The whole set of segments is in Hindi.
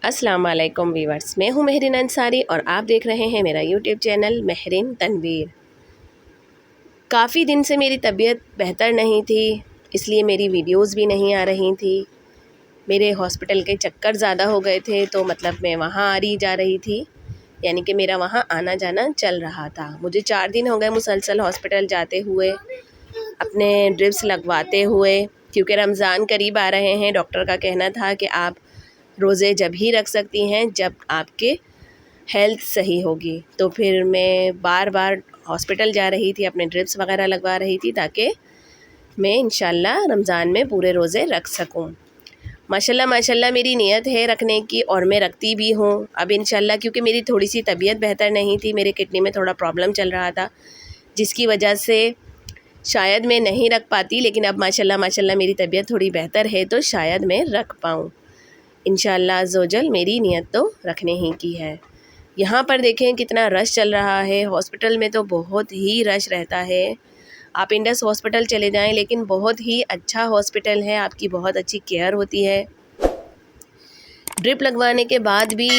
अस्सलाम वालेकुम वीवर्स, मैं हूँ महरीन अंसारी और आप देख रहे हैं मेरा यूट्यूब चैनल महरीन तनवीर। काफ़ी दिन से मेरी तबीयत बेहतर नहीं थी, इसलिए मेरी वीडियोस भी नहीं आ रही थी। मेरे हॉस्पिटल के चक्कर ज़्यादा हो गए थे, तो मतलब मैं वहाँ आ रही जा रही थी, यानी कि मेरा वहाँ आना जाना चल रहा था। मुझे 4 दिन हो गए मुसलसल हॉस्पिटल जाते हुए, अपने ड्रिप्स लगवाते हुए, क्योंकि रमज़ान करीब आ रहे हैं। डॉक्टर का कहना था कि आप रोज़े जब ही रख सकती हैं जब आपके हेल्थ सही होगी। तो फिर मैं बार बार हॉस्पिटल जा रही थी, अपने ड्रिप्स वगैरह लगवा रही थी, ताकि मैं इंशाल्लाह रमज़ान में पूरे रोज़े रख सकूं। माशाल्लाह माशाल्लाह मेरी नीयत है रखने की और मैं रखती भी हूँ। अब इंशाल्लाह, क्योंकि मेरी थोड़ी सी तबीयत बेहतर नहीं थी, मेरे किडनी में थोड़ा प्रॉब्लम चल रहा था, जिसकी वजह से शायद मैं नहीं रख पाती। लेकिन अब माशाल्लाह माशाल्लाह मेरी तबीयत थोड़ी बेहतर है, तो शायद मैं रख पाऊँ इंशाल्लाह अज़्ज़वजल। मेरी नीयत तो रखने ही की है। यहाँ पर देखें कितना रश चल रहा है। हॉस्पिटल में तो बहुत ही रश रहता है। आप इंडस हॉस्पिटल चले जाएं, लेकिन बहुत ही अच्छा हॉस्पिटल है, आपकी बहुत अच्छी केयर होती है। ड्रिप लगवाने के बाद भी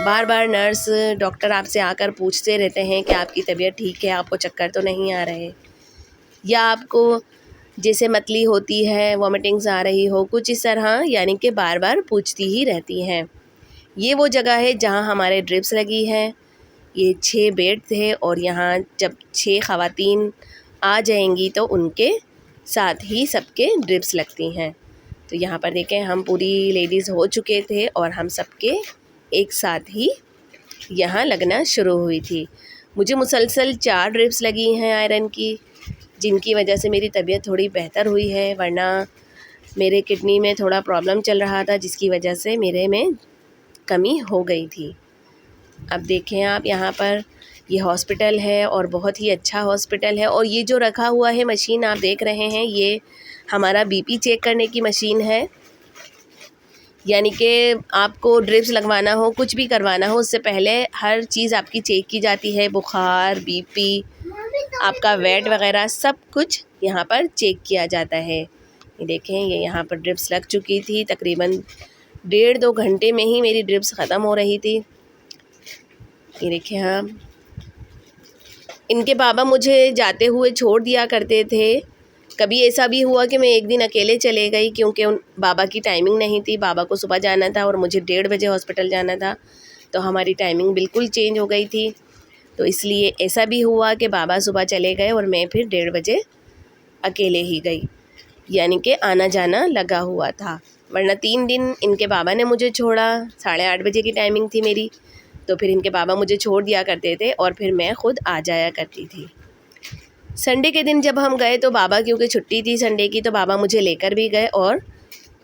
बार बार नर्स डॉक्टर आपसे आकर पूछते रहते हैं कि आपकी तबीयत ठीक है, आपको चक्कर तो नहीं आ रहे, या आपको जैसे मतली होती है, वॉमिटिंग्स आ रही हो, कुछ इस तरह, यानी कि बार बार पूछती ही रहती हैं। ये वो जगह है जहाँ हमारे ड्रिप्स लगी है। ये 6 बेड थे और यहाँ जब 6 ख़वातीन आ जाएंगी तो उनके साथ ही सबके ड्रिप्स लगती हैं। तो यहाँ पर देखें, हम पूरी लेडीज़ हो चुके थे और हम सबके एक साथ ही यहाँ लगना शुरू हुई थी। मुझे मुसलसल 4 ड्रिप्स लगी हैं आयरन की, जिनकी वजह से मेरी तबीयत थोड़ी बेहतर हुई है, वरना मेरे किडनी में थोड़ा प्रॉब्लम चल रहा था, जिसकी वजह से मेरे में कमी हो गई थी। अब देखें आप, यहाँ पर ये हॉस्पिटल है और बहुत ही अच्छा हॉस्पिटल है। और ये जो रखा हुआ है मशीन आप देख रहे हैं, ये हमारा बीपी चेक करने की मशीन है। यानी कि आपको ड्रिप्स लगवाना हो, कुछ भी करवाना हो, उससे पहले हर चीज़ आपकी चेक की जाती है। बुखार, बीपी, आपका वेट वगैरह सब कुछ यहाँ पर चेक किया जाता है। ये देखें, ये यहाँ पर ड्रिप्स लग चुकी थी। तकरीबन 1.5-2 घंटे में ही मेरी ड्रिप्स ख़त्म हो रही थी। ये देखें, हाँ, इनके बाबा मुझे जाते हुए छोड़ दिया करते थे। कभी ऐसा भी हुआ कि मैं एक दिन अकेले चले गई, क्योंकि उन बाबा की टाइमिंग नहीं थी। बाबा को सुबह जाना था और मुझे 1:30 बजे हॉस्पिटल जाना था, तो हमारी टाइमिंग बिल्कुल चेंज हो गई थी। तो इसलिए ऐसा भी हुआ कि बाबा सुबह चले गए और मैं फिर 1:30 बजे अकेले ही गई, यानी कि आना जाना लगा हुआ था। वरना 3 दिन इनके बाबा ने मुझे छोड़ा, 8:30 बजे की टाइमिंग थी मेरी, तो फिर इनके बाबा मुझे छोड़ दिया करते थे और फिर मैं ख़ुद आ जाया करती थी। संडे के दिन जब हम गए तो बाबा, क्योंकि छुट्टी थी संडे की, तो बाबा मुझे लेकर भी गए और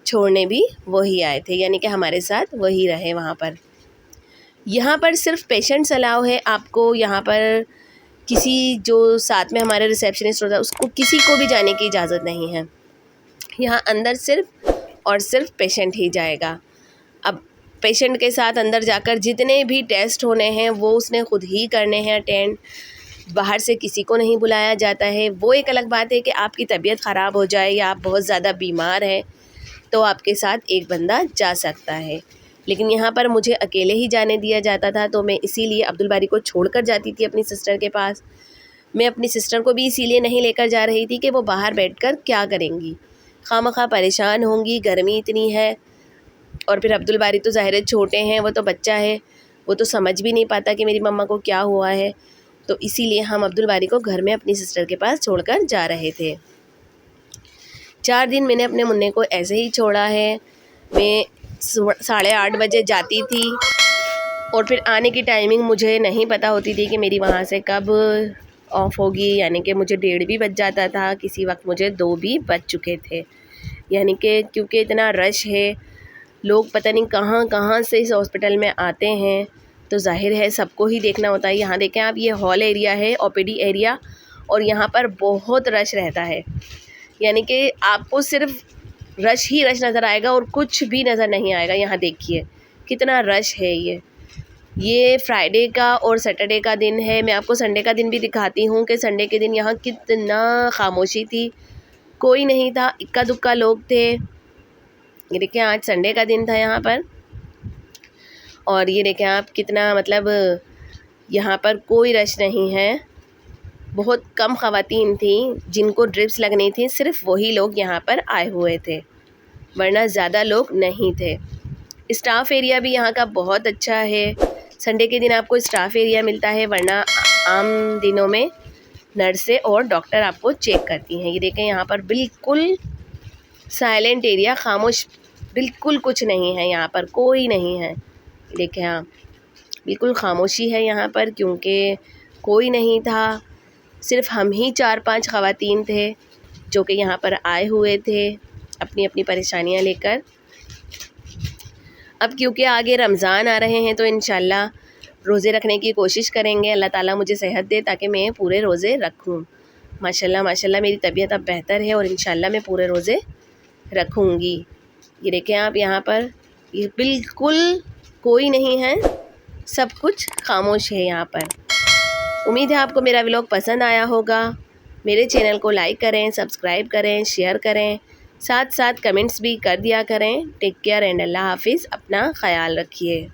छोड़ने भी वही आए थे, यानी कि हमारे साथ वही रहे वहाँ पर। यहाँ पर सिर्फ पेशेंट्स अलाउ है। आपको यहाँ पर किसी जो साथ में हमारे रिसेप्शनिस्ट होता है, उसको किसी को भी जाने की इजाज़त नहीं है। यहाँ अंदर सिर्फ और सिर्फ पेशेंट ही जाएगा। अब पेशेंट के साथ अंदर जाकर जितने भी टेस्ट होने हैं वो उसने ख़ुद ही करने हैं अटेंड। बाहर से किसी को नहीं बुलाया जाता है। वो एक अलग बात है कि आपकी तबीयत ख़राब हो जाए या आप बहुत ज़्यादा बीमार हैं तो आपके साथ एक बंदा जा सकता है, लेकिन यहाँ पर मुझे अकेले ही जाने दिया जाता था। तो मैं इसीलिए अब्दुल बारी को छोड़कर जाती थी अपनी सिस्टर के पास। मैं अपनी सिस्टर को भी इसीलिए नहीं लेकर जा रही थी कि वो बाहर बैठकर क्या करेंगी, खामखा परेशान होंगी, गर्मी इतनी है। और फिर अब्दुल बारी तो ज़ाहिर है छोटे हैं, वो तो बच्चा है, वो तो समझ भी नहीं पाता कि मेरी मम्मा को क्या हुआ है। तो इसीलिए हम अब्दुल बारी को घर में अपनी सिस्टर के पास छोड़कर जा रहे थे। 4 दिन मैंने अपने मुन्ने को ऐसे ही छोड़ा है। मैं 8:30 बजे जाती थी और फिर आने की टाइमिंग मुझे नहीं पता होती थी कि मेरी वहाँ से कब ऑफ होगी, यानी कि मुझे 1:30 भी बज जाता था, किसी वक्त मुझे 2 भी बज चुके थे। यानी कि क्योंकि इतना रश है, लोग पता नहीं कहाँ कहाँ से इस हॉस्पिटल में आते हैं, तो जाहिर है सबको ही देखना होता है। यहाँ देखें आप, ये हॉल एरिया है, ओपीडी एरिया, और यहाँ पर बहुत रश रहता है। यानी कि आपको सिर्फ रश ही रश नज़र आएगा और कुछ भी नज़र नहीं आएगा। यहाँ देखिए कितना रश है। ये फ्राइडे का और सैटरडे का दिन है। मैं आपको संडे का दिन भी दिखाती हूँ कि संडे के दिन यहाँ कितना खामोशी थी, कोई नहीं था, इक्का दुक्का लोग थे। ये देखिए, आज संडे का दिन था यहाँ पर। और ये देखें आप कितना मतलब यहाँ पर कोई रश नहीं है। बहुत कम ख़वातीन थी जिनको ड्रिप्स लगनी थी, सिर्फ वही लोग यहाँ पर आए हुए थे, वरना ज़्यादा लोग नहीं थे। स्टाफ एरिया भी यहाँ का बहुत अच्छा है। संडे के दिन आपको स्टाफ एरिया मिलता है, वरना आम दिनों में नर्सें और डॉक्टर आपको चेक करती हैं। ये देखें यहाँ पर बिल्कुल साइलेंट एरिया, खामोश, बिल्कुल कुछ नहीं है यहाँ पर, कोई नहीं है। देखें आप, बिल्कुल खामोशी है यहाँ पर, क्योंकि कोई नहीं था। सिर्फ हम ही 4-5 ख़वातीन थे जो कि यहाँ पर आए हुए थे अपनी अपनी परेशानियाँ लेकर। अब क्योंकि आगे रमज़ान आ रहे हैं तो इंशाल्लाह रोज़े रखने की कोशिश करेंगे। अल्लाह ताला मुझे सेहत दे ताकि मैं पूरे रोज़े रखूं। माशाल्लाह माशाल्लाह मेरी तबीयत अब बेहतर है और इंशाल्लाह मैं पूरे रोज़े रखूँगी। ये देखें आप, यहाँ पर ये बिल्कुल कोई नहीं है, सब कुछ खामोश है यहाँ पर। उम्मीद है आपको मेरा व्लॉग पसंद आया होगा। मेरे चैनल को लाइक करें, सब्सक्राइब करें, शेयर करें, साथ साथ कमेंट्स भी कर दिया करें। टेक केयर एंड अल्लाह हाफिज़। अपना ख्याल रखिए।